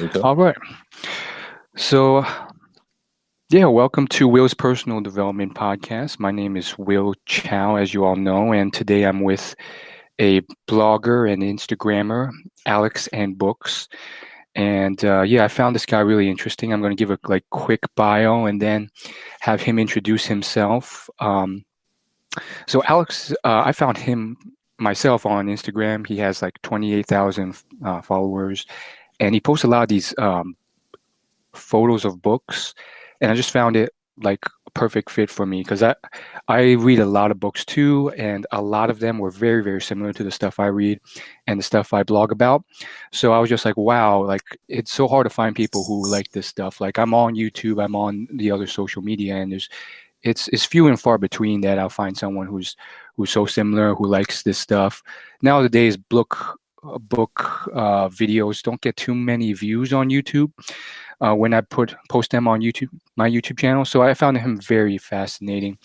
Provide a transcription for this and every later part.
Okay. All right. So, yeah, welcome to Will's Personal Development Podcast. My name is Will Chow, as you all know, and today I'm with a blogger and Instagrammer, Alex and Books. And yeah, I found this guy really interesting. I'm going to give a quick bio and then have him introduce himself. So Alex, I found him myself on Instagram. He has like 28,000 followers, and he posts a lot of these photos of books, and I just found it like a perfect fit for me because I read a lot of books too, and a lot of them were very, very similar to the stuff I read and the stuff I blog about. So I was just like, wow, like it's so hard to find people who like this stuff. Like I'm on YouTube, I'm on the other social media, and it's few and far between that I'll find someone who's so similar, who likes this stuff. Nowadays, book videos don't get too many views on YouTube when I post them on YouTube, my YouTube channel. So I found him very fascinating.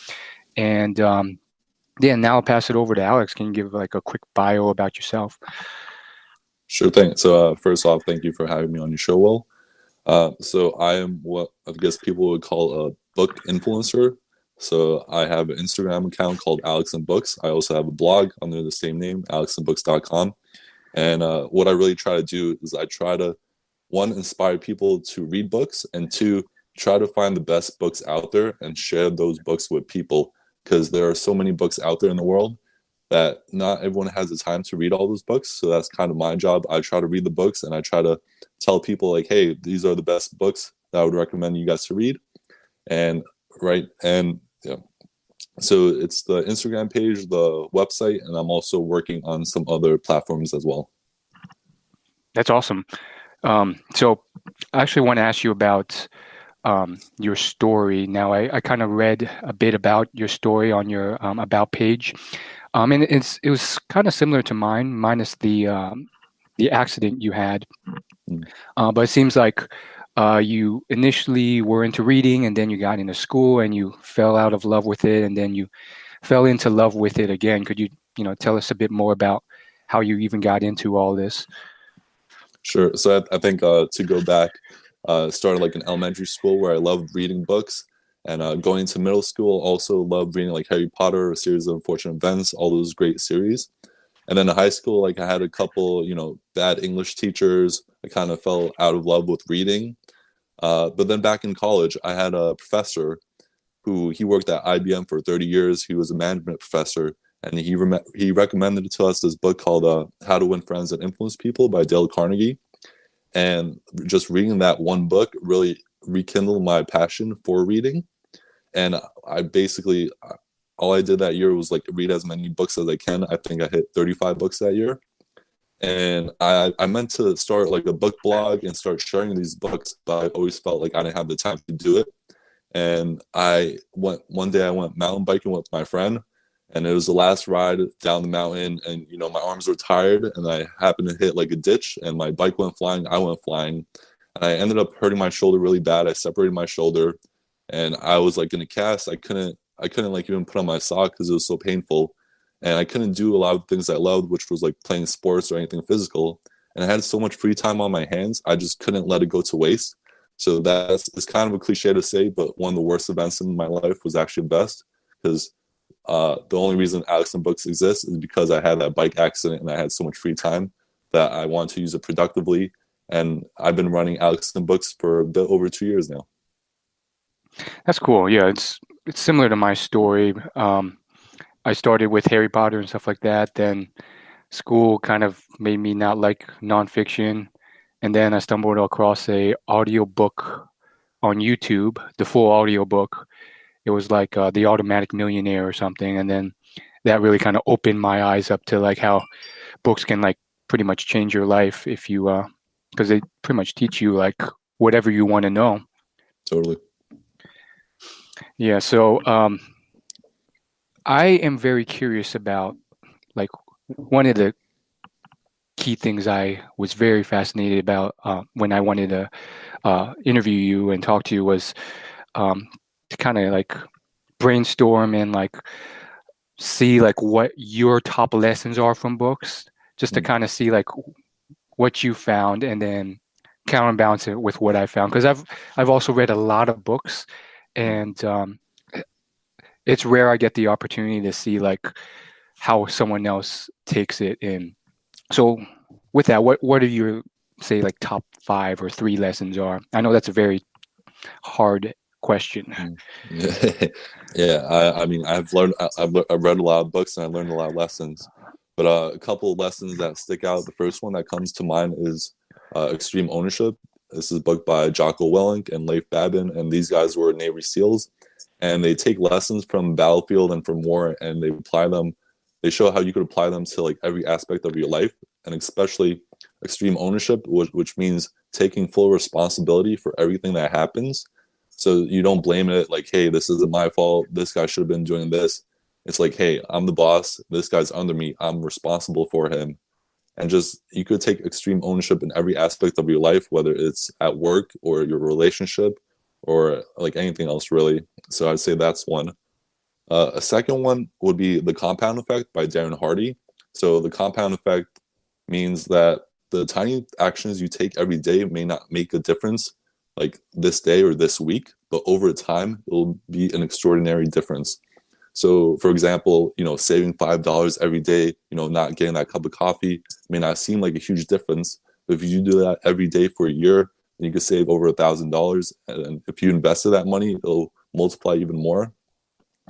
And yeah, now I'll pass it over to Alex. Can you give like a quick bio about yourself? Sure thing. So first off, thank you for having me on your show, Will. So I am what I guess people would call a book influencer. So I have an Instagram account called AlexandBooks. I also have a blog under the same name, AlexandBooks.com. And what I really try to do is I try to, one, inspire people to read books, and two, try to find the best books out there and share those books with people, because there are so many books out there in the world that not everyone has the time to read all those books. So that's kind of my job. I try to read the books and I try to tell people like, hey, these are the best books that I would recommend you guys to read. And right, and yeah, so it's the Instagram page, the website, and I'm also working on some other platforms as well. That's awesome. So I actually want to ask you about your story. Now, I kind of read a bit about your story on your about page, and it was kind of similar to mine, minus the accident you had. Mm. But it seems like you initially were into reading, and then you got into school, and you fell out of love with it, and then you fell into love with it again. Could you tell us a bit more about how you even got into all this? Sure. So I think to go back, started like in elementary school where I loved reading books, and going to middle school also loved reading like Harry Potter, A Series of Unfortunate Events, all those great series. And then in high school, like I had a couple, bad English teachers. I kind of fell out of love with reading. But then back in college, I had a professor who he worked at IBM for 30 years. He was a management professor, and he recommended to us this book called How to Win Friends and Influence People by Dale Carnegie. And just reading that one book really rekindled my passion for reading. And I basically all I did that year was like read as many books as I can. I think I hit 35 books that year. And I meant to start like a book blog and start sharing these books, but I always felt like I didn't have the time to do it. And I went one day, I went mountain biking with my friend, and it was the last ride down the mountain. And my arms were tired, and I happened to hit like a ditch, and my bike went flying. I went flying, and I ended up hurting my shoulder really bad. I separated my shoulder, and I was like in a cast. I couldn't like even put on my sock because it was so painful, and I couldn't do a lot of things I loved, which was like playing sports or anything physical. And I had so much free time on my hands, I just couldn't let it go to waste. So that's it's kind of a cliche to say, but one of the worst events in my life was actually the best, because the only reason Alex and Books exists is because I had that bike accident and I had so much free time that I wanted to use it productively. And I've been running Alex and Books for a bit over 2 years now. That's cool. Yeah, it's similar to my story. I started with Harry Potter and stuff like that. Then school kind of made me not like nonfiction, and then I stumbled across a audiobook on YouTube, the full audiobook. It was like The Automatic Millionaire or something, and then that really kind of opened my eyes up to like how books can like pretty much change your life if you because they pretty much teach you like whatever you want to know. Totally. Yeah, so I am very curious about like one of the key things I was very fascinated about when I wanted to interview you and talk to you was to kind of like brainstorm and like see like what your top lessons are from books, just to Mm. kind of see like what you found, and then counterbalance it with what I found, because I've also read a lot of books, and it's rare I get the opportunity to see like how someone else takes it in. So with that, what are your, say, like top 5 or 3 lessons are? I know that's a very hard question. Mm. Yeah, yeah. I mean, I've read a lot of books and I learned a lot of lessons, but a couple of lessons that stick out. The first one that comes to mind is Extreme Ownership. This is a book by Jocko Willink and Leif Babin, and these guys were Navy SEALs, and they take lessons from battlefield and from war, and they apply them. They show how you could apply them to like every aspect of your life, and especially extreme ownership, which means taking full responsibility for everything that happens, so you don't blame it like, hey, this isn't my fault. This guy should have been doing this. It's like, hey, I'm the boss. This guy's under me. I'm responsible for him. And just you could take extreme ownership in every aspect of your life, whether it's at work or your relationship or like anything else, really. So I'd say that's one. A second one would be The Compound Effect by Darren Hardy. So the compound effect means that the tiny actions you take every day may not make a difference like this day or this week, but over time, it'll be an extraordinary difference. So, for example, saving $5 every day, not getting that cup of coffee may not seem like a huge difference. But if you do that every day for a year, then you could save over $1,000. And if you invested that money, it'll multiply even more.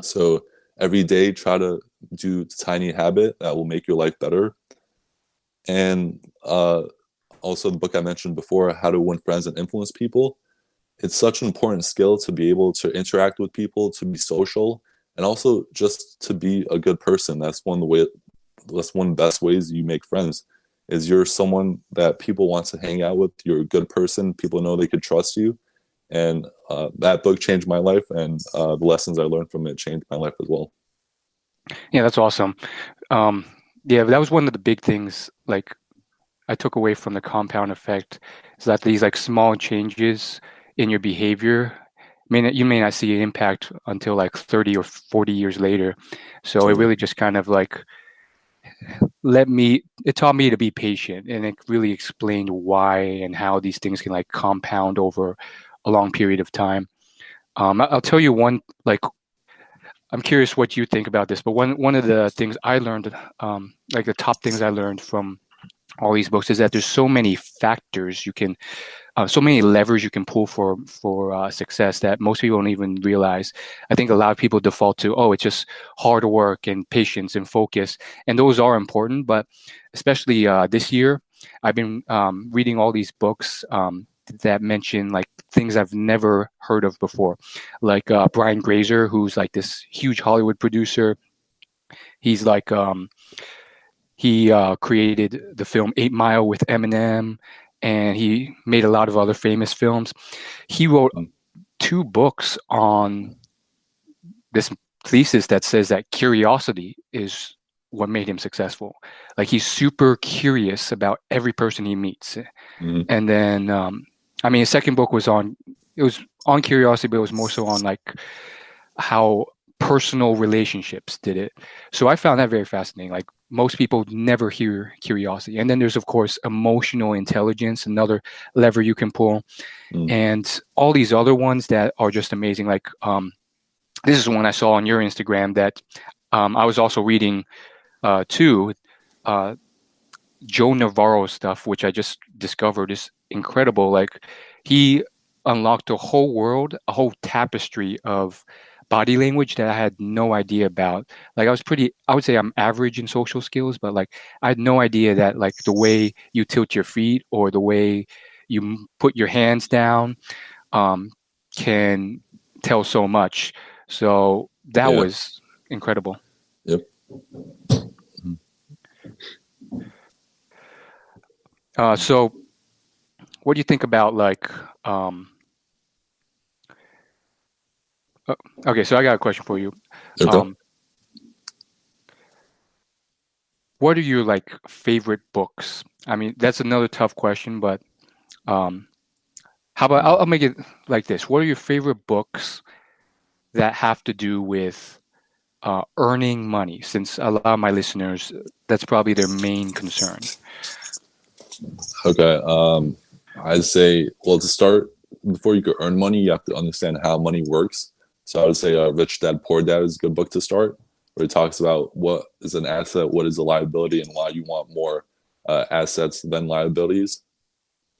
So every day, try to do a tiny habit that will make your life better. And also the book I mentioned before, How to Win Friends and Influence People. It's such an important skill to be able to interact with people, to be social, and also just to be a good person. That's one of the best ways you make friends. Is you're someone that people want to hang out with. You're a good person. People know they could trust you. And that book changed my life, and the lessons I learned from it changed my life as well. Yeah, that's awesome. Yeah, that was one of the big things like I took away from the compound effect, is that these like small changes in your behavior you may not see an impact until like 30 or 40 years later. So it Totally. really just kind of like it taught me to be patient, and it really explained why and how these things can like compound over a long period of time. I'll tell you one, like, I'm curious what you think about this, but one of the things I learned, like the top things I learned from all these books, is that there's so many factors you can, so many levers you can pull for success that most people don't even realize. I think a lot of people default to, oh, it's just hard work and patience and focus, and those are important. But especially this year, I've been reading all these books that mention like things I've never heard of before, like Brian Grazer, who's like this huge Hollywood producer. He's like he created the film 8 Mile with Eminem, and he made a lot of other famous films. He wrote 2 books on this thesis that says that curiosity is what made him successful. Like, he's super curious about every person he meets. Mm-hmm. And then, I mean, his second book was on curiosity, but it was more so on like how personal relationships did it. So I found that very fascinating. Like, most people never hear curiosity. And then there's, of course, emotional intelligence, another lever you can pull. And all these other ones that are just amazing. Like, this is one I saw on your Instagram that I was also reading too. Joe Navarro stuff, which I just discovered is incredible. Like, he unlocked a whole world, a whole tapestry of body language that I had no idea about. Like, I would say I'm average in social skills, but like I had no idea that like the way you tilt your feet or the way you put your hands down can tell so much. So that Yeah. was incredible. Yep. So what do you think about like okay, so I got a question for you. Okay. What are your like favorite books? I mean, that's another tough question, but how about I'll make it like this. What are your favorite books that have to do with earning money? Since a lot of my listeners, that's probably their main concern. Okay. I'd say, well, to start, before you could earn money, you have to understand how money works. So I would say Rich Dad Poor Dad is a good book to start, where it talks about what is an asset, what is a liability, and why you want more assets than liabilities.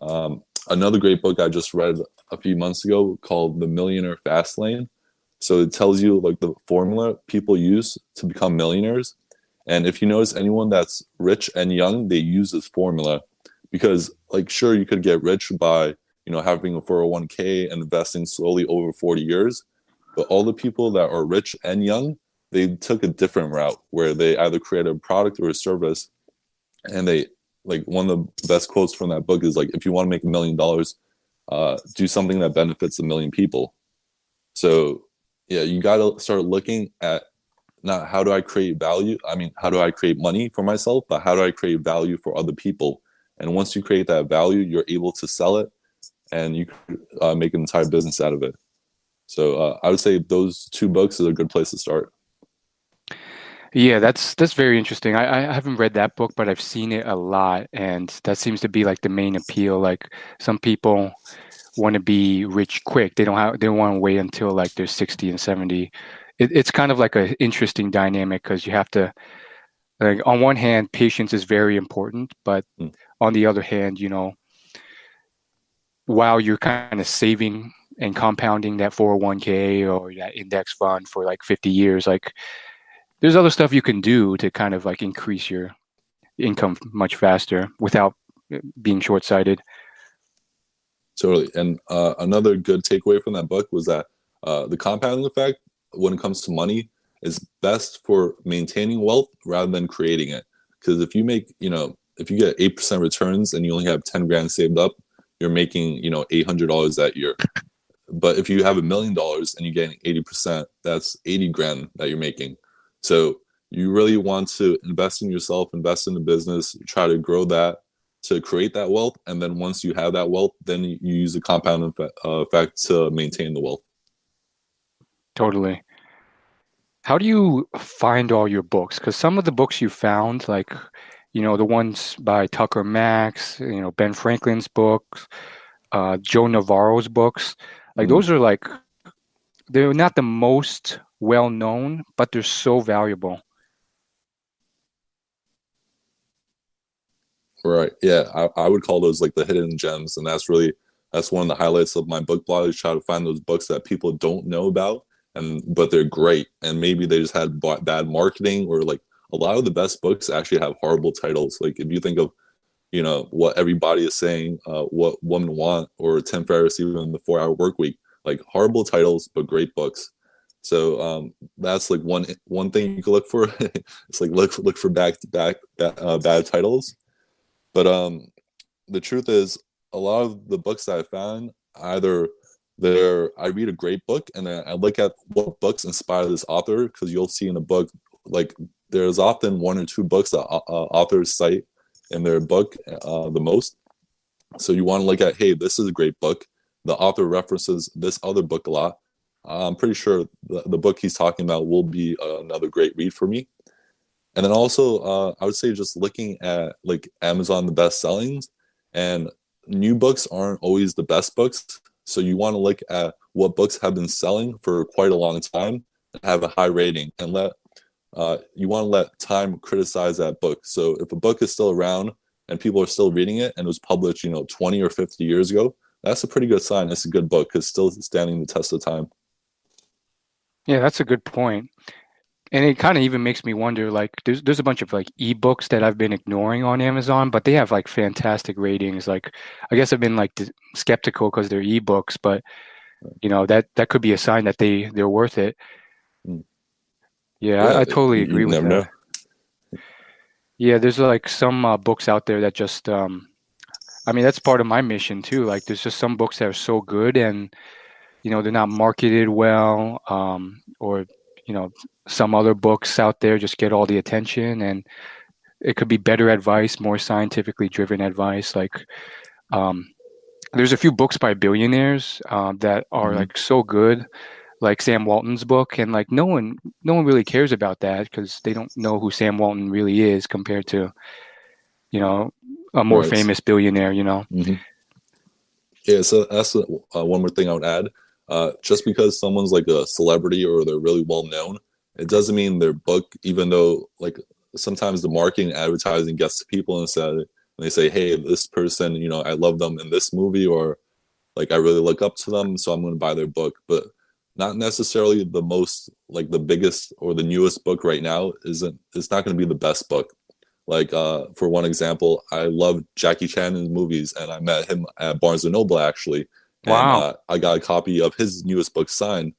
Another great book I just read a few months ago called The Millionaire Fast Lane. So it tells you like the formula people use to become millionaires. And if you notice anyone that's rich and young, they use this formula because like sure you could get rich by, having a 401k and investing slowly over 40 years, but all the people that are rich and young, they took a different route where they either created a product or a service and they like one of the best quotes from that book is like if you want to make $1 million, do something that benefits 1 million people. So yeah, you got to start looking at not how do I create value. I mean, how do I create money for myself, but how do I create value for other people? And once you create that value, you're able to sell it, and you can make an entire business out of it. So I would say those two books is a good place to start. Yeah, that's very interesting. I haven't read that book, but I've seen it a lot, and that seems to be like the main appeal. Like some people want to be rich quick. They don't want to wait until like they're 60 and 70. It's kind of like an interesting dynamic because you have to like on one hand, patience is very important, but Mm. on the other hand, while you're kind of saving and compounding that 401k or that index fund for like 50 years, like there's other stuff you can do to kind of like increase your income much faster without being short-sighted. Totally. And another good takeaway from that book was that the compounding effect, when it comes to money, is best for maintaining wealth rather than creating it. Because if you make, if you get 8% returns and you only have 10 grand saved up, you're making, $800 that year. But if you have $1 million and you're getting 80%, that's 80 grand that you're making. So you really want to invest in yourself, invest in the business, try to grow that to create that wealth. And then once you have that wealth, then you use the compound effect to maintain the wealth. Totally. How do you find all your books? Because some of the books you found, like, the ones by Tucker Max, Ben Franklin's books, Joe Navarro's books, like Mm, those are like, they're not the most well known, but they're so valuable. right. Yeah. I would call those like the hidden gems. And that's one of the highlights of my book blog is try to find those books that people don't know about but they're great. And maybe they just had bad marketing or like a lot of the best books actually have horrible titles. Like if you think of what everybody is saying, what women want, or Tim Ferriss, even the 4 Hour Work Week, like horrible titles but great books. So that's like one thing you can look for. It's like look for back to back bad titles. But the truth is, a lot of the books that I found either I read a great book and then I look at what books inspire this author because you'll see in a book like there's often one or two books that authors cite in their book the most. So you want to look at, hey, this is a great book. The author references this other book a lot. I'm pretty sure the book he's talking about will be another great read for me. And then also, I would say just looking at like Amazon, the best sellings, and new books aren't always the best books. So you want to look at what books have been selling for quite a long time and have a high rating, and you want to let time criticize that book. So if a book is still around and people are still reading it and it was published, 20 or 50 years ago, that's a pretty good sign. It's a good book because it's still standing the test of time. Yeah, that's a good point. And it kind of even makes me wonder, like, there's a bunch of like ebooks that I've been ignoring on Amazon, but they have like fantastic ratings. Like, I guess I've been like skeptical because they're ebooks, but that could be a sign that they're worth it. Mm. Yeah, Yeah, I totally you agree with never know. that. Yeah, there's like some books out there that just, I mean, that's part of my mission too. Like, there's just some books that are so good and they're not marketed well, or you know, some other books out there just get all the attention, and it could be better advice, more scientifically driven advice. Like, um, there's a few books by billionaires that are Hmm. like so good, like Sam Walton's book, and like no one really cares about that because they don't know who Sam Walton really is compared to you know a more Right. famous billionaire. Hmm. Yeah, so that's one more thing I would add. Just because someone's like a celebrity or they're really well known, it doesn't mean their book, even though like sometimes the marketing advertising gets to people and they say, hey, this person, I love them in this movie, or like I really look up to them, so I'm going to buy their book. But not necessarily the most like the biggest or the newest book right now isn't it's not going to be the best book. Like for one example, I love Jackie Chan in movies, and I met him at Barnes and Noble actually, and Wow. I got a copy of his newest book signed.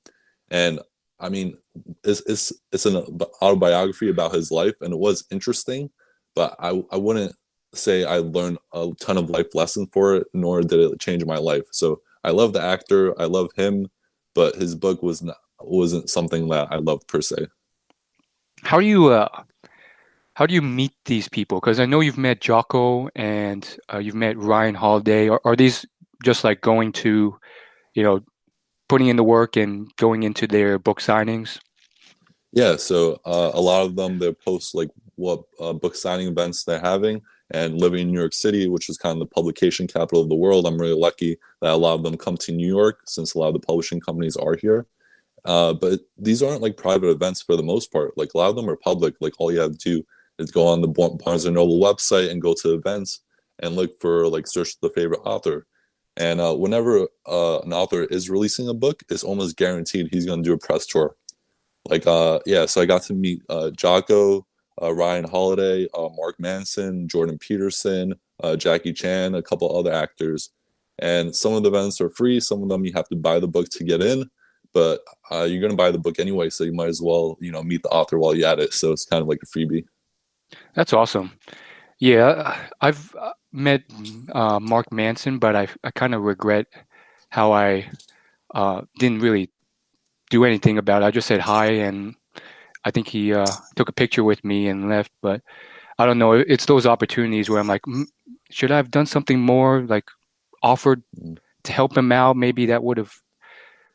And I mean, it's an autobiography about his life, and it was interesting, but I wouldn't say I learned a ton of life lessons for it, nor did it change my life. So I love the actor, I love him, but his book wasn't something that I loved per se. How do you how do you meet these people? Because I know you've met Jocko and you've met Ryan Holiday. Are these just like going to, you know, putting in the work and going into their book signings? Yeah, so a lot of them they post like what book signing events they're having, and living in New York City, which is kind of the publication capital of the world. I'm really lucky that a lot of them come to New York since a lot of the publishing companies are here. But these aren't like private events for the most part. Like a lot of them are public. Like all you have to do is go on the Barnes and Noble website and go to events and look for like search the favorite author. And whenever an author is releasing a book, it's almost guaranteed he's going to do a press tour. Like yeah, so I got to meet Jocko, Ryan Holiday, Mark Manson, Jordan Peterson, Jackie Chan, a couple other actors. And some of the events are free, some of them you have to buy the book to get in, but you're going to buy the book anyway, so you might as well, meet the author while you're at it. So it's kind of like a freebie. That's awesome. Yeah, I've met Mark Manson, but I kind of regret how I didn't really do anything about it. I just said hi, and I think he took a picture with me and left. But I don't know. It's those opportunities where I'm like, should I have done something more, like offered Mm. to help him out? Maybe that would have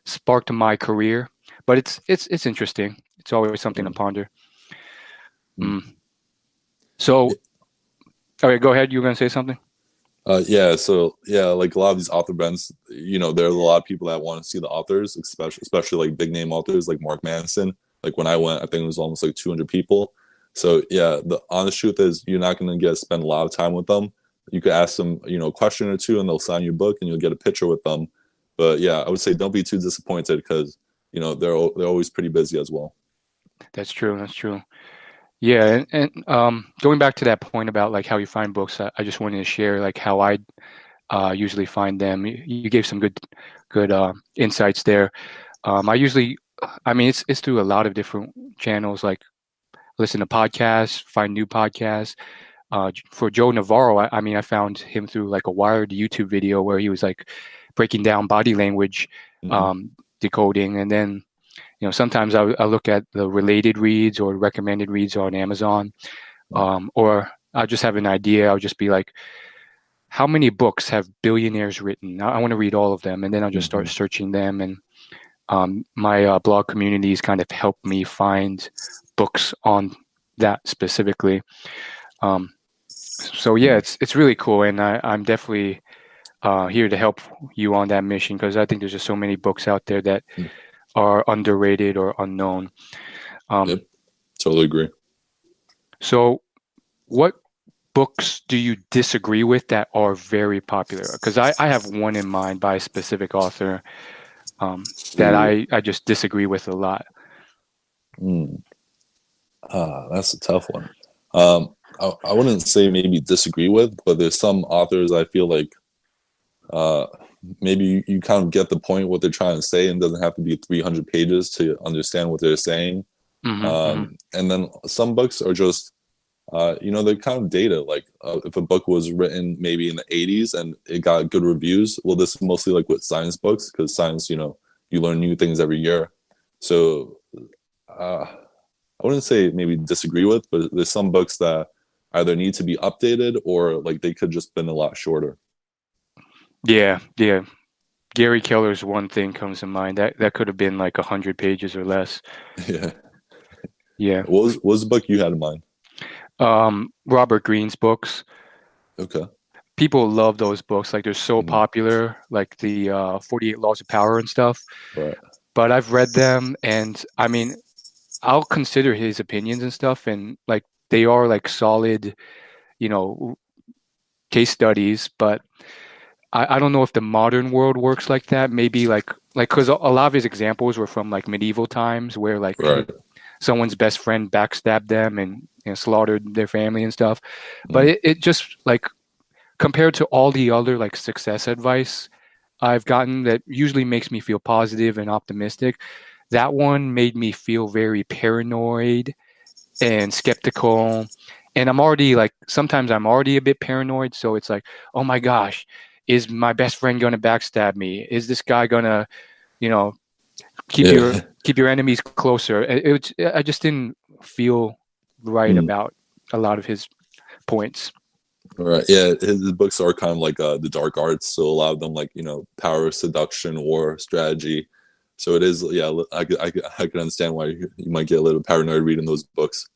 sparked my career. But it's interesting. It's always something to Right. ponder. Mm. Mm. So, okay, go ahead. You were gonna say something? Yeah, so yeah, like a lot of these author events, there's a lot of people that want to see the authors, especially like big name authors like Mark Manson. Like when I went, I think it was almost like 200 people. So yeah, the honest truth is you're not going to get to spend a lot of time with them. You could ask them, a question or two, and they'll sign your book, and you'll get a picture with them. But yeah, I would say don't be too disappointed because they're always pretty busy as well. That's true. That's true. Yeah, and going back to that point about like how you find books, I just wanted to share like how I usually find them. You gave some good insights there. I usually, I mean, it's through a lot of different channels. Like listen to podcasts, find new podcasts. For Joe Navarro, I mean, I found him through like a Wired YouTube video where he was like breaking down body language Hmm. um, decoding, and then sometimes I look at the related reads or recommended reads on Amazon, or I just have an idea. I'll just be like, how many books have billionaires written? I want to read all of them, and then I'll just start Hmm. searching them. And my blog communities kind of help me find books on that specifically. Um, so yeah, it's really cool, and I'm definitely here to help you on that mission because I think there's just so many books out there that are underrated or unknown. Um, Yep, totally agree. so what books do you disagree with that are very popular? Because I have one in mind by a specific author that Ooh, I just disagree with a lot. mm, that's a tough one. I wouldn't say maybe disagree with, but there's some authors I feel like uh, maybe you kind of get the point what they're trying to say, and it doesn't have to be 300 pages to understand what they're saying. Hmm. Hmm. And then some books are just they're kind of dated. Like if a book was written maybe in the 80s and it got good reviews, well, this is mostly like with science books because science, you learn new things every year. So uh, I wouldn't say maybe disagree with, but there's some books that either need to be updated or like they could just been a lot shorter. Yeah, yeah. Gary Keller's one thing comes to mind. That could have been like 100 pages or less. Yeah. Yeah. What was the book you had in mind? Robert Greene's books. Okay. people love those books. Like they're so Mhm. popular, like the 48 Laws of Power and stuff. Right. But I've read them, and I mean, I'll consider his opinions and stuff, and like they are like solid, you know, case studies. But I don't know if the modern world works like that. Maybe like because a lot of his examples were from like medieval times where like Right. someone's best friend backstabbed them and slaughtered their family and stuff. But Mm. it just like compared to all the other like success advice I've gotten that usually makes me feel positive and optimistic, that one made me feel very paranoid and skeptical. And I'm already like, sometimes I'm already a bit paranoid. So it's like, oh my gosh, is my best friend going to backstab me? Is this guy going to, you know, Yeah. keep your enemies closer? I just didn't feel right Mm. about a lot of his points. Right. Yeah. His books are kind of like the dark arts. So a lot of them, like, power, seduction, war, strategy. So it is, yeah, I can understand why you might get a little paranoid reading those books.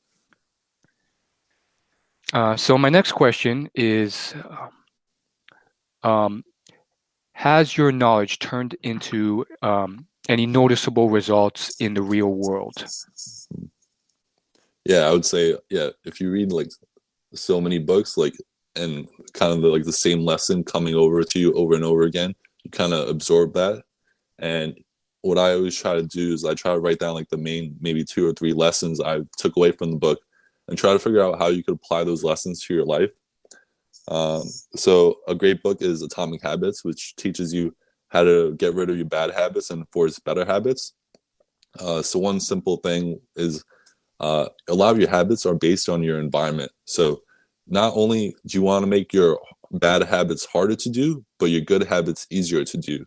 So my next question is, um, has your knowledge turned into any noticeable results in the real world? Yeah, I would say, yeah, if you read like so many books, like, and kind of like the same lesson coming over to you over and over again, you kind of absorb that. And what I always try to do is I try to write down like the main maybe two or three lessons I took away from the book and try to figure out how you could apply those lessons to your life. So a great book is Atomic Habits, which teaches you how to get rid of your bad habits and force better habits. So one simple thing is a lot of your habits are based on your environment. So not only do you want to make your bad habits harder to do, but your good habits easier to do.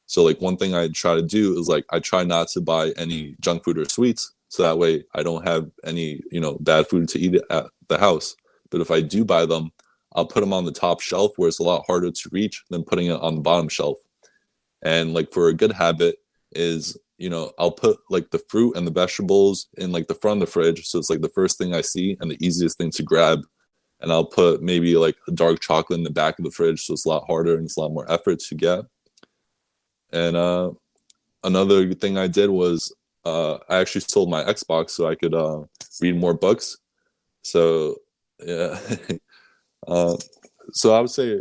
So like one thing I try to do is like I try not to buy any junk food or sweets, so that way I don't have any bad food to eat at the house. But if I do buy them, I'll put them on the top shelf where it's a lot harder to reach than putting it on the bottom shelf. And like for a good habit is, I'll put like the fruit and the vegetables in like the front of the fridge. So it's like the first thing I see and the easiest thing to grab. And I'll put maybe like a dark chocolate in the back of the fridge. So it's a lot harder and it's a lot more effort to get. And another thing I did was I actually sold my Xbox so I could read more books. So yeah. uh, so I would say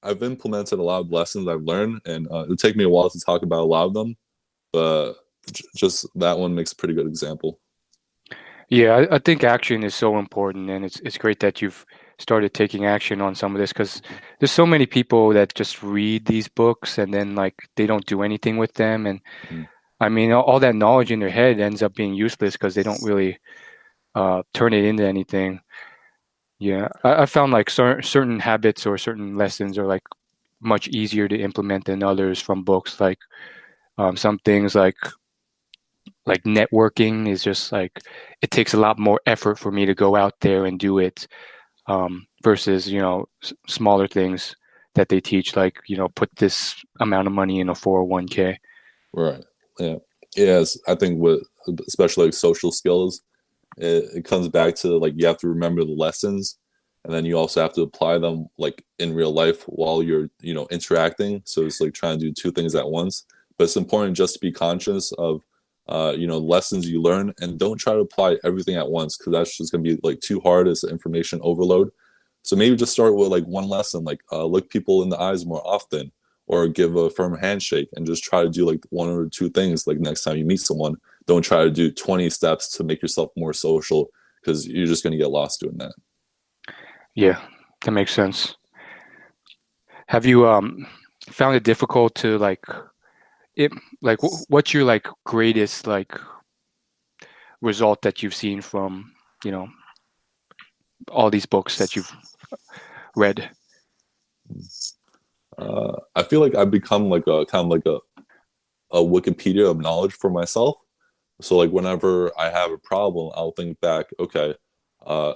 I've implemented a lot of lessons I've learned, and it'll take me a while to talk about a lot of them, but just that one makes a pretty good example. Yeah, I think action is so important, and it's great that you've started taking action on some of this because there's so many people that just read these books and then like they don't do anything with them, and Mm. I mean all that knowledge in their head ends up being useless because they don't really turn it into anything. Yeah, I found like certain habits or certain lessons are like much easier to implement than others from books. Like some things like networking is just like it takes a lot more effort for me to go out there and do it versus smaller things that they teach like put this amount of money in a 401k. Right. Yeah. Yes, I think with especially like social skills, it comes back to like you have to remember the lessons, and then you also have to apply them like in real life while you're interacting. So it's like trying to do two things at once. But it's important just to be conscious of lessons you learn, and don't try to apply everything at once because that's just going to be like too hard as information overload. So maybe just start with like one lesson, like look people in the eyes more often, or give a firm handshake, and just try to do like one or two things like next time you meet someone. Don't try to do 20 steps to make yourself more social because you're just going to get lost doing that. Yeah, that makes sense. Have you found it difficult to it like what's your like greatest like result that you've seen from you know all these books that you've read? I feel like I've become like a kind of like a Wikipedia of knowledge for myself. So like whenever I have a problem, I'll think back, okay,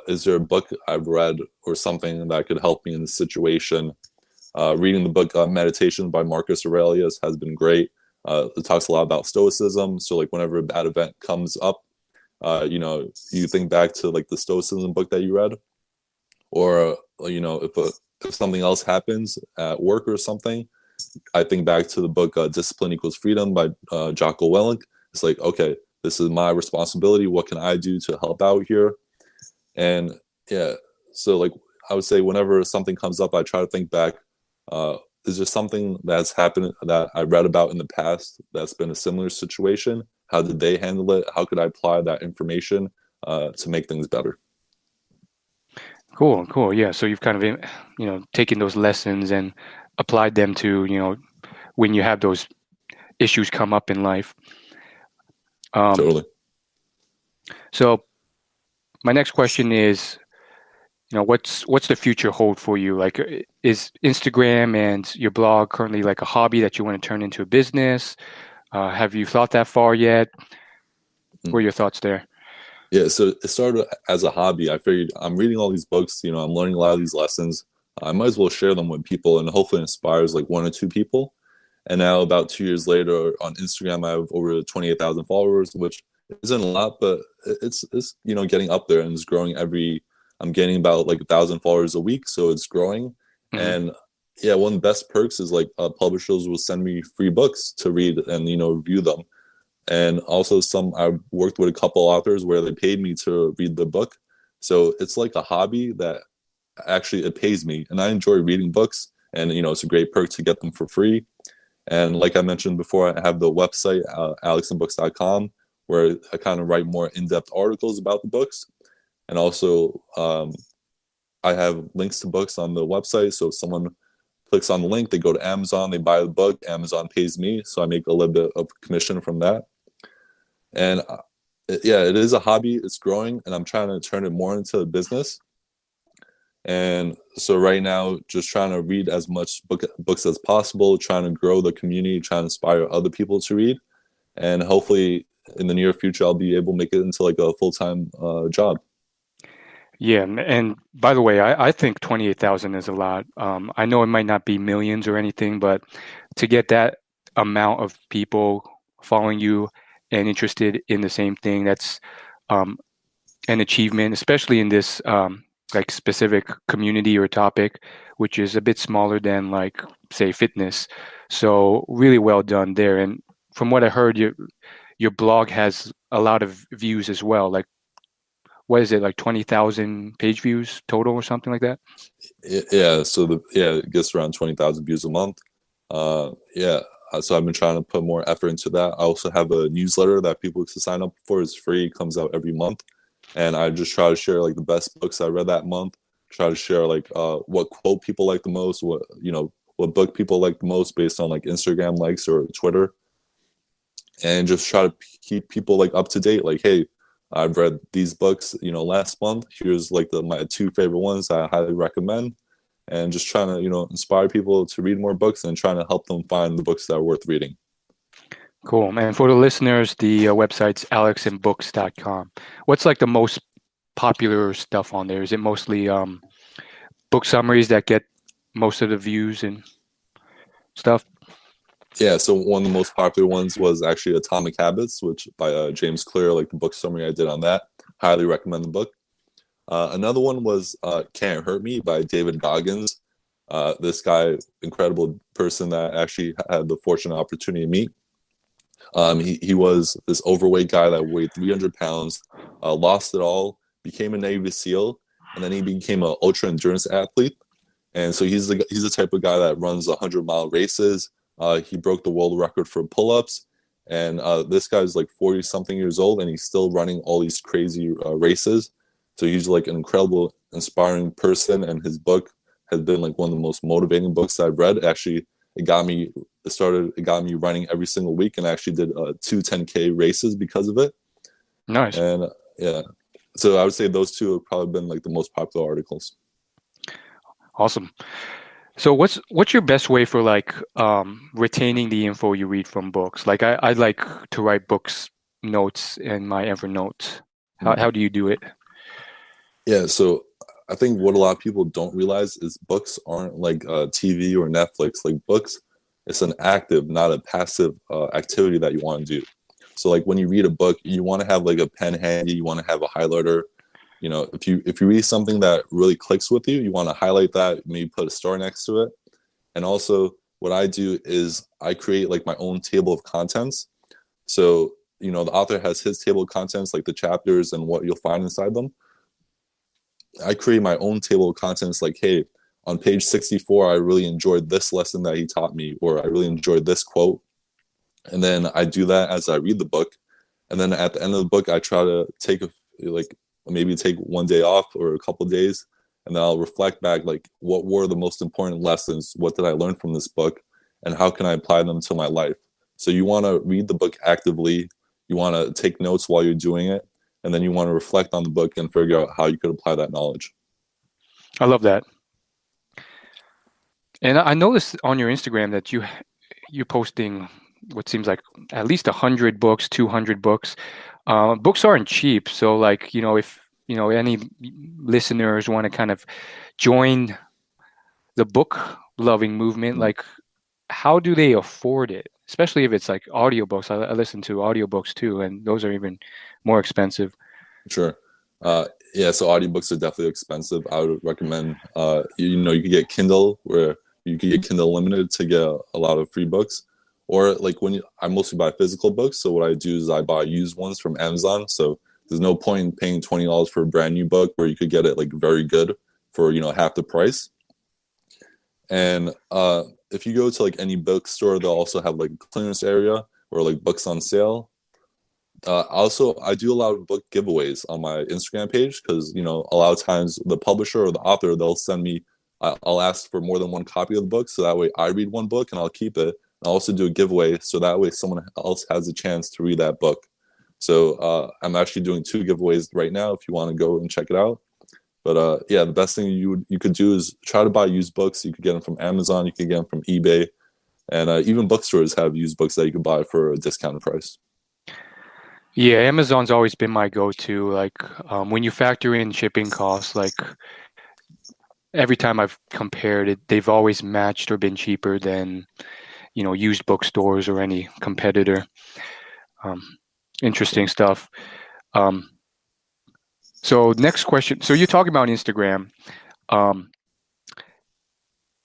is there a book I've read or something that could help me in this situation? Reading the book Meditations by Marcus Aurelius has been great. It talks a lot about stoicism. So like whenever a bad event comes up, you think back to like the stoicism book that you read, or if if something else happens at work or something, I think back to the book Discipline Equals Freedom by Jocko Willink. It's like, okay, this is my responsibility. What can I do to help out here? And yeah, so like I would say whenever something comes up, I try to think back, is there something that's happened that I read about in the past that's been a similar situation? How did they handle it? How could I apply that information to make things better? Cool, cool. Yeah, so you've kind of, taken those lessons and applied them to, when you have those issues come up in life. Totally. So my next question is, what's the future hold for you? Like, is Instagram and your blog currently like a hobby that you want to turn into a business? Have you thought that far yet? What are your thoughts there? Yeah, so it started as a hobby. I figured I'm reading all these books, I'm learning a lot of these lessons. I might as well share them with people and hopefully inspires like one or two people. And now about 2 years later on Instagram, I have over 28,000 followers, which isn't a lot, but it's getting up there and it's growing I'm getting about like 1,000 followers a week. So it's growing. Mm-hmm. And yeah, one of the best perks is like publishers will send me free books to read and, review them. And also I worked with a couple authors where they paid me to read the book. So it's like a hobby that actually it pays me. And I enjoy reading books and, it's a great perk to get them for free. And like I mentioned before, I have the website, AlexandBooks.com, where I kind of write more in-depth articles about the books. And also I have links to books on the website. So if someone clicks on the link, they go to Amazon, they buy the book, Amazon pays me. So I make a little bit of commission from that. And yeah, it is a hobby. It's growing, and I'm trying to turn it more into a business. And so right now, just trying to read as much books as possible, trying to grow the community, trying to inspire other people to read. And hopefully in the near future, I'll be able to make it into like a full-time job. Yeah, and by the way, I think 28,000 is a lot. I know it might not be millions or anything, but to get that amount of people following you and interested in the same thing, that's an achievement, especially in this like specific community or topic, which is a bit smaller than like, say, fitness. So really well done there. And from what I heard, your blog has a lot of views as well. Like, what is it, like 20,000 page views total or something like that? Yeah, so it gets around 20,000 views a month. Yeah, so I've been trying to put more effort into that. I also have a newsletter that people can sign up for. It's free. It comes out every month. And I just try to share like the best books I read that month. Try to share like what quote people like the most, what book people like the most based on like Instagram likes or Twitter. And just try to keep people like up to date. Like, hey, I've read these books, last month. Here's like my two favorite ones I highly recommend. And just trying to, inspire people to read more books and trying to help them find the books that are worth reading. Cool. And for the listeners, the website's AlexandBooks.com. What's like the most popular stuff on there? Is it mostly book summaries that get most of the views and stuff? Yeah, so one of the most popular ones was actually Atomic Habits, which by James Clear, like the book summary I did on that. Highly recommend the book. Another one was Can't Hurt Me by David Goggins. This guy, incredible person that I actually had the fortunate opportunity to meet. He was this overweight guy that weighed 300 pounds, lost it all, became a Navy SEAL, and then he became an ultra endurance athlete. And so he's the type of guy that runs 100-mile races. He broke the world record for pull-ups. And this guy's like 40-something years old, and he's still running all these crazy races. So he's like an incredible, inspiring person, and his book has been like one of the most motivating books I've read. Actually, it got me running every single week, and I actually did 2 10K races because of it. Nice. And yeah, so I would say those two have probably been like the most popular articles. Awesome. So what's your best way for like retaining the info you read from books? Like I like to write books notes in my Evernote. How do you do it? Yeah, so I think what a lot of people don't realize is books aren't like TV or Netflix. Like books, it's an active, not a passive activity that you want to do. So like when you read a book, you want to have like a pen handy, you want to have a highlighter, if you read something that really clicks with you, you want to highlight that, maybe put a star next to it. And also what I do is I create like my own table of contents. So, the author has his table of contents, like the chapters and what you'll find inside them. I create my own table of contents like, hey, on page 64, I really enjoyed this lesson that he taught me, or I really enjoyed this quote. And then I do that as I read the book. And then at the end of the book, I try to maybe take one day off or a couple of days, and then I'll reflect back, like, what were the most important lessons? What did I learn from this book? And how can I apply them to my life? So you want to read the book actively. You want to take notes while you're doing it. And then you want to reflect on the book and figure out how you could apply that knowledge. I love that. And I noticed on your Instagram that you're posting what seems like at least 100 books, 200 books. Books aren't cheap, so like if any listeners want to kind of join the book loving movement, like how do they afford it? Especially if it's like audiobooks. I listen to audiobooks too, and those are even more expensive. Sure. Yeah, so audiobooks are definitely expensive. I would recommend, you could get Kindle, where you can get Kindle Unlimited to get a lot of free books. Or like I mostly buy physical books. So what I do is I buy used ones from Amazon. So there's no point in paying $20 for a brand new book where you could get it like very good for, half the price. And if you go to like any bookstore, they'll also have like a clearance area or like books on sale. Also, I do a lot of book giveaways on my Instagram page because, a lot of times the publisher or the author, they'll send me, I'll ask for more than one copy of the book. So that way I read one book and I'll keep it. I'll also do a giveaway so that way someone else has a chance to read that book. So I'm actually doing 2 giveaways right now if you want to go and check it out. But yeah, the best thing you could do is try to buy used books. You could get them from Amazon. You could get them from eBay. And even bookstores have used books that you could buy for a discounted price. Yeah, Amazon's always been my go-to. Like when you factor in shipping costs, like every time I've compared it, they've always matched or been cheaper than used bookstores or any competitor. Interesting stuff. So next question. So you're talking about Instagram.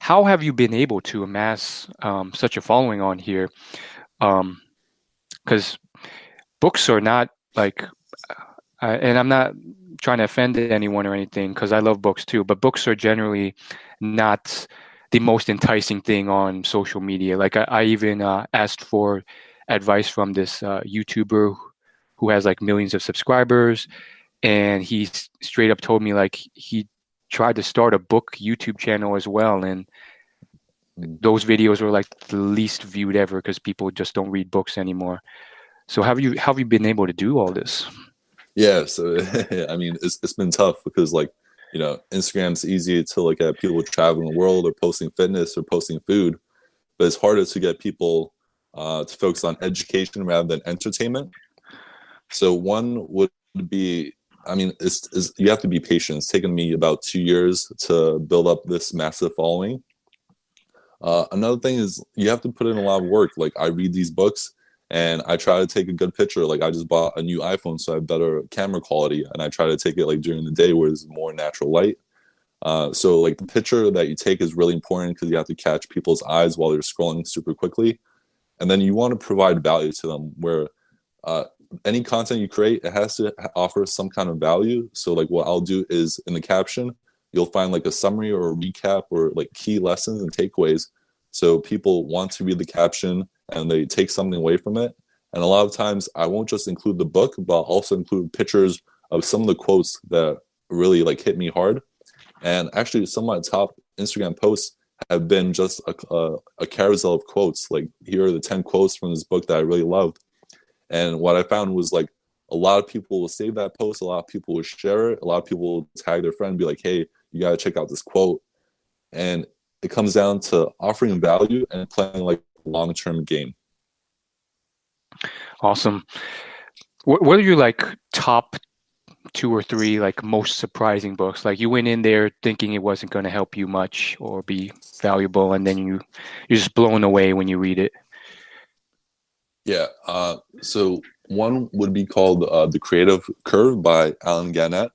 How have you been able to amass such a following on here? Because books are not like, and I'm not trying to offend anyone or anything, because I love books too, but books are generally not the most enticing thing on social media. Like I even asked for advice from this YouTuber who has like millions of subscribers, and he straight up told me like he tried to start a book YouTube channel as well, and those videos were like the least viewed ever because people just don't read books anymore. So how have you been able to do all this? Yeah, so I mean, it's been tough because like, Instagram's easy to look at people traveling the world or posting fitness or posting food, but it's harder to get people to focus on education rather than entertainment. So one would be, I mean, you have to be patient. It's taken me about 2 years to build up this massive following. Another thing is you have to put in a lot of work. Like I read these books and I try to take a good picture. Like I just bought a new iPhone, so I have better camera quality, and I try to take it like during the day where there's more natural light. So like the picture that you take is really important because you have to catch people's eyes while they're scrolling super quickly. And then you want to provide value to them where any content you create, it has to offer some kind of value. So like what I'll do is in the caption, you'll find like a summary or a recap or like key lessons and takeaways. So people want to read the caption and they take something away from it. And a lot of times I won't just include the book, but I'll also include pictures of some of the quotes that really like hit me hard. And actually some of my top Instagram posts have been just a carousel of quotes. Like here are the 10 quotes from this book that I really loved. And what I found was like a lot of people will save that post. A lot of people will share it. A lot of people will tag their friend and be like, hey, you got to check out this quote. And it comes down to offering value and playing like a long-term game. Awesome. What are your like top 2 or 3 like most surprising books? Like you went in there thinking it wasn't going to help you much or be valuable, and then you're just blown away when you read it. Yeah. So one would be called The Creative Curve by Alan Gannett.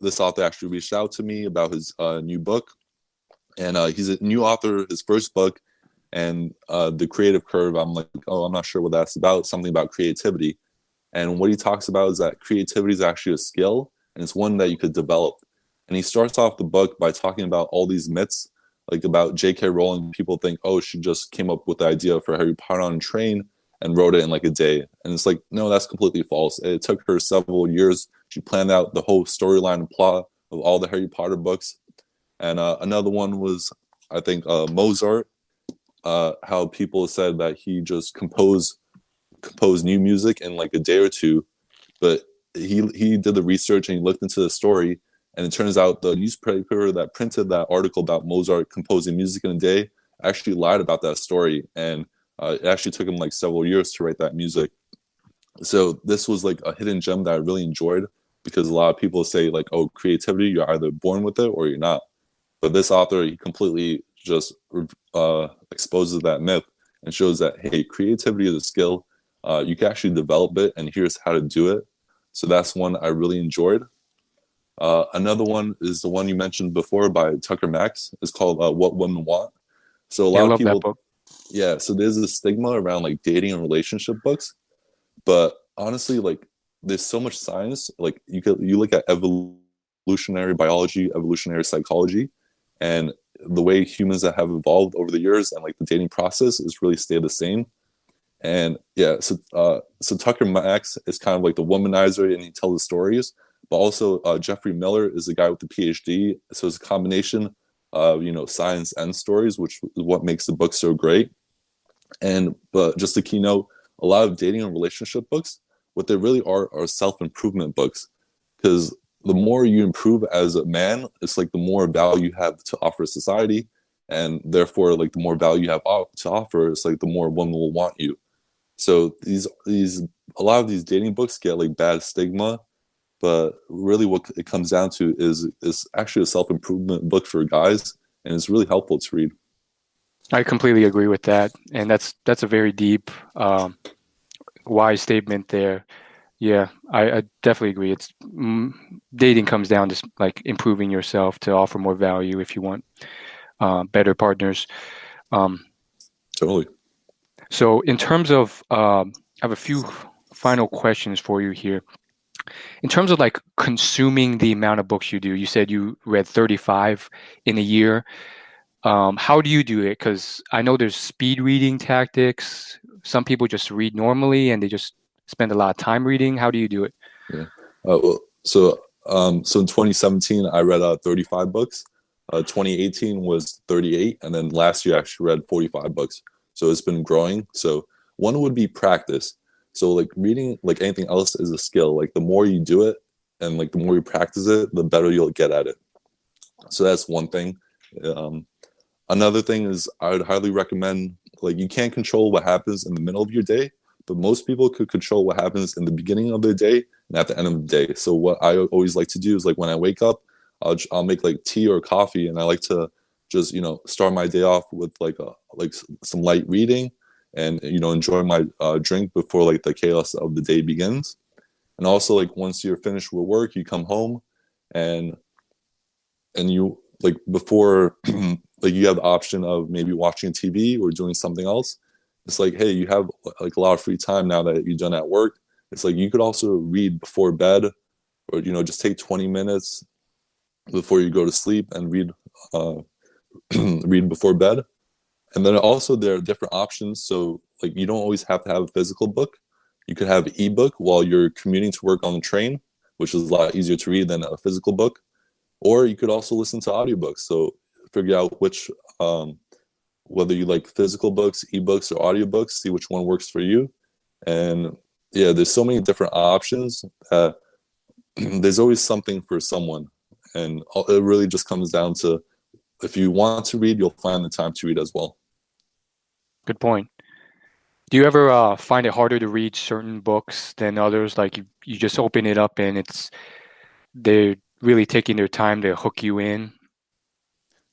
This author actually reached out to me about his new book, and he's a new author, his first book, and the creative curve. I'm like, oh, I'm not sure what that's about. Something about creativity, and what he talks about is that creativity is actually a skill, and it's one that you could develop. And he starts off the book by talking about all these myths, like about J.K. Rowling. People think, oh, she just came up with the idea for Harry Potter on a train and wrote it in like a day. And it's like, no, that's completely false. It took her several years. She planned out the whole storyline and plot of all the Harry Potter books. And another one was, I think, Mozart. How people said that he just composed new music in like a day or two, but he did the research and he looked into the story, and it turns out the newspaper that printed that article about Mozart composing music in a day actually lied about that story, and it actually took him like several years to write that music. So this was like a hidden gem that I really enjoyed, because a lot of people say like, oh, creativity, you're either born with it or you're not. But this author, he completely just exposes that myth and shows that, hey, creativity is a skill. You can actually develop it, and here's how to do it. So that's one I really enjoyed. Another one is the one you mentioned before by Tucker Max. It's called What Women Want. So a Yeah, I lot of love that people, book. yeah, so there's a stigma around like dating and relationship books. But honestly, like there's so much science. Like you look at evolutionary biology, evolutionary psychology, and the way humans that have evolved over the years and like the dating process is really stayed the same. And yeah, so Tucker Max is kind of like the womanizer, and he tells the stories. But also Jeffrey Miller is the guy with the PhD. So it's a combination of science and stories, which is what makes the book so great. And but just a keynote, a lot of dating and relationship books, what they really are self-improvement books, because the more you improve as a man, it's like the more value you have to offer society, and therefore like the more value you have to offer, it's like the more women will want you. So these a lot of these dating books get like bad stigma, but really what it comes down to is actually a self-improvement book for guys, and it's really helpful to read. I completely agree with that, and that's a very deep, wise statement there. Yeah, I definitely agree. It's dating comes down to like improving yourself to offer more value if you want better partners. Um, Totally. so in terms of, I have a few final questions for you here. In terms of like consuming the amount of books you do, you said you read 35 in a year. How do you do it? Because I know there's speed reading tactics. Some people just read normally and they just spend a lot of time reading. How do you do it? Yeah. Well, so in 2017 I read 35 books. 2018 was 38, and then last year I actually read 45 books. So it's been growing. So one would be practice. So like reading, like anything else, is a skill. Like the more you do it and like the more you practice it, the better you'll get at it. So that's one thing. Um, Another thing is I would highly recommend, like you can't control what happens in the middle of your day, but most people could control what happens in the beginning of their day and at the end of the day. So what I always like to do is like when I wake up, I'll make like tea or coffee, and I like to just start my day off with like some light reading, and enjoy my drink before like the chaos of the day begins. And also like once you're finished with work, you come home, and you like before like you have the option of maybe watching TV or doing something else. It's like, hey, you have like a lot of free time now that you're done at work. It's like you could also read before bed, or just take 20 minutes before you go to sleep and read uh, read before bed. And then also there are different options. So like you don't always have to have a physical book. You could have ebook while you're commuting to work on the train, which is a lot easier to read than a physical book. Or you could also listen to audiobooks. So figure out which whether you like physical books, ebooks, or audiobooks, see which one works for you. And yeah, there's so many different options that there's always something for someone. And it really just comes down to, if you want to read, you'll find the time to read as well. Good point. Do you ever find it harder to read certain books than others? Like you just open it up and they're really taking their time to hook you in.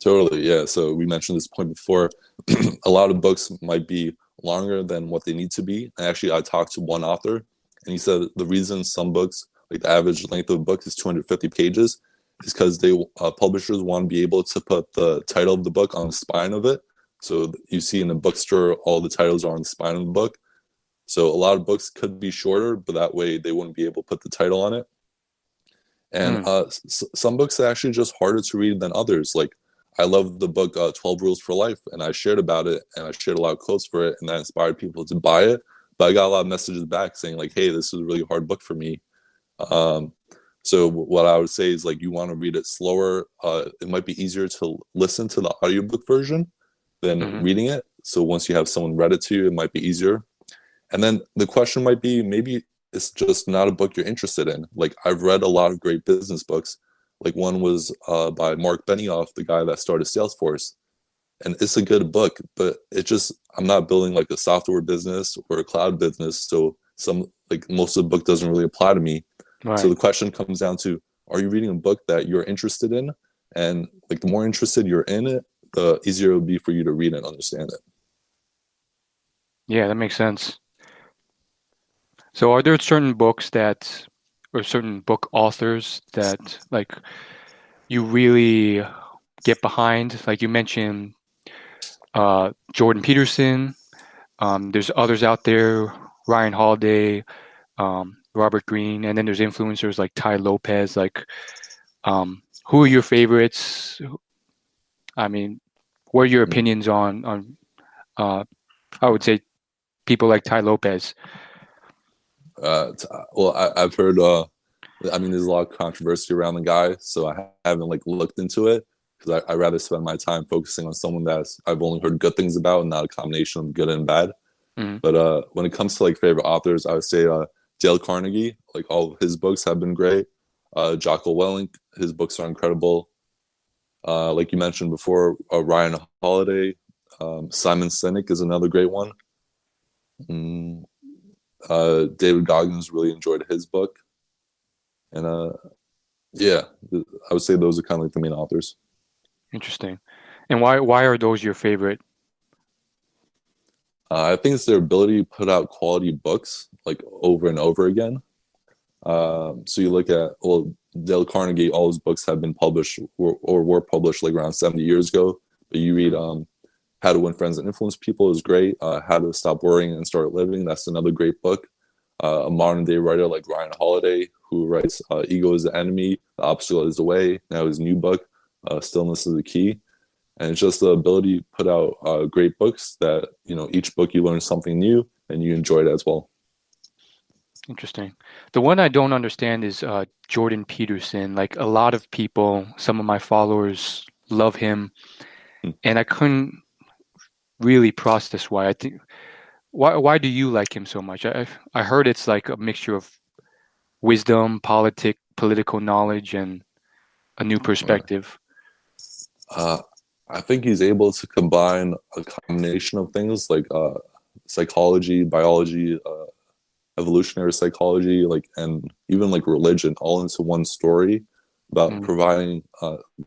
Totally, yeah. So we mentioned this point before. A lot of books might be longer than what they need to be. And actually, I talked to one author, and he said the reason some books, like the average length of a book is 250 pages, is because publishers want to be able to put the title of the book on the spine of it. So you see in a bookstore, all the titles are on the spine of the book. So a lot of books could be shorter, but that way they wouldn't be able to put the title on it. And Hmm. some books are actually just harder to read than others. Like I love the book 12 Rules for Life, and I shared about it, and I shared a lot of quotes for it, and that inspired people to buy it. But I got a lot of messages back saying like, "Hey, this is a really hard book for me." Um, so what I would say is like you want to read it slower. It might be easier to listen to the audiobook version than Hmm. reading it. So once you have someone read it to you, it might be easier. And then the question might be maybe it's just not a book you're interested in. Like I've read a lot of great business books. Like one was by Mark Benioff, the guy that started Salesforce. And it's a good book, but it just I'm not building like a software business or a cloud business. So most of the book doesn't really apply to me. So Right. the question comes down to are you reading a book that you're interested in? And like the more interested you're in it, the easier it will be for you to read and understand it. Yeah, that makes sense. So are there certain books that, or certain book authors that like you really get behind? Like you mentioned, Jordan Peterson. There's others out there, Ryan Holiday, Robert Greene, and then there's influencers like Ty Lopez. Like, who are your favorites? I mean, what are your Mm. opinions on uh, I would say people like Ty Lopez? Well, I've heard. I mean, there's a lot of controversy around the guy, so I haven't like looked into it because I rather spend my time focusing on someone that's I've only heard good things about, and not a combination of good and bad. Mm, But when it comes to like favorite authors, I would say Dale Carnegie. Like all of his books have been great. Jocko Willink, his books are incredible. Like you mentioned before, Ryan Holiday, Simon Sinek is another great one. Mm, David Goggins really enjoyed his book, and yeah, I would say those are kind of like the main authors. interesting. And why are those your favorite? I think it's their ability to put out quality books like over and over again. So you look at Dale Carnegie, all his books have been published or were published like around 70 years ago. But you read Mm, How to Win Friends and Influence People is great. How to Stop Worrying and Start Living, that's another great book. A modern day writer like Ryan Holiday, who writes Ego is the Enemy, The Obstacle is the Way. Now his new book, Stillness is the Key. And it's just the ability to put out great books that, each book you learn something new and you enjoy it as well. interesting. The one I don't understand is Jordan Peterson. Like a lot of people, some of my followers love him, Hmm. and I couldn't really process why. I think why do you like him so much? I heard it's like a mixture of wisdom, political knowledge, and a new Uh, perspective. Uh, I think he's able to combine a combination of things like psychology, biology, evolutionary psychology, like and even like religion, all into one story about Mm, providing.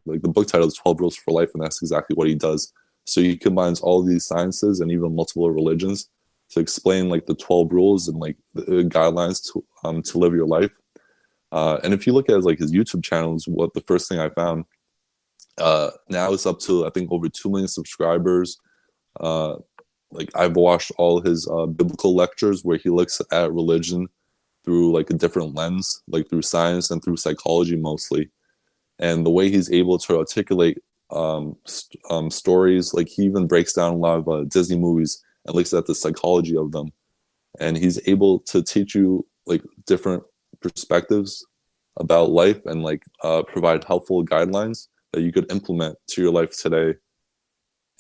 Like the book title is 12 Rules for Life, and that's exactly what he does. So he combines all these sciences and even multiple religions to explain like the 12 rules and like the guidelines to live your life. And if you look at like his YouTube channels, what the first thing I found now it's up to I think over 2 million subscribers. Uh, like I've watched all his biblical lectures where he looks at religion through like a different lens, like through science and through psychology mostly. And the way he's able to articulate stories, like he even breaks down a lot of Disney movies and looks at the psychology of them. And he's able to teach you like different perspectives about life and like provide helpful guidelines that you could implement to your life today.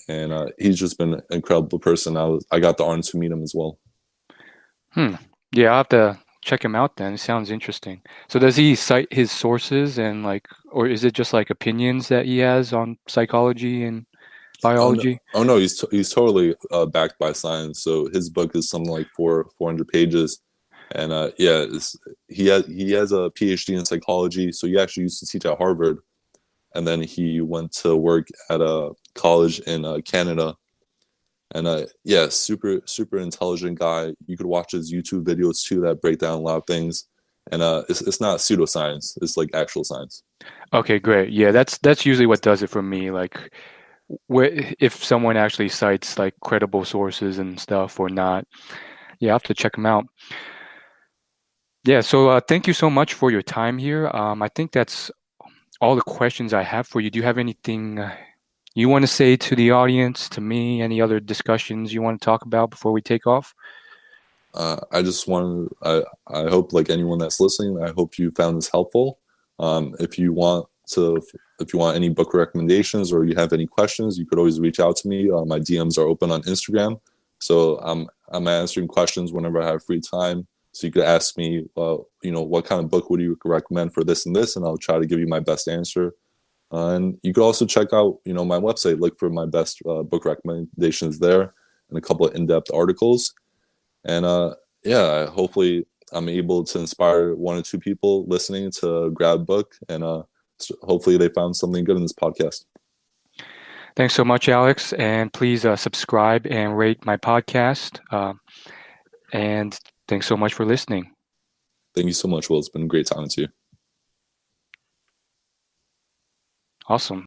And he's just been an incredible person. I got the honor to meet him as well. hmm. Yeah, I'll have to check him out then. It sounds interesting. So does he cite his sources and like, or is it just like opinions that he has on psychology and biology? Oh no, he's totally backed by science. So his book is something like 400 pages, and yeah, he has a PhD in psychology. So he actually used to teach at Harvard, and then he went to work at a college in Canada. And yeah, super super intelligent guy. You could watch his YouTube videos too that break down a lot of things. and it's not pseudoscience. It's like actual science. Okay, great. Yeah, that's usually what does it for me. Like, if someone actually cites like credible sources and stuff or not. Yeah, I have to check them out. Yeah, so thank you so much for your time here. I think that's all the questions I have for you. Do you have anything you want to say to the audience, to me, any other discussions you want to talk about before we take off? I just want I hope like anyone that's listening, I hope you found this helpful. If you want to, if you want any book recommendations or you have any questions, you could always reach out to me. My DMs are open on Instagram, so I'm answering questions whenever I have free time. So you could ask me, what kind of book would you recommend for this and this, and I'll try to give you my best answer. And you could also check out, my website, look for my best book recommendations there, and a couple of in-depth articles. And yeah, hopefully I'm able to inspire one or two people listening to grab a book, and hopefully they found something good in this podcast. Thanks so much, Alex. And please subscribe and rate my podcast. And thanks so much for listening. Thank you so much, Will. It's been a great time to you. Awesome.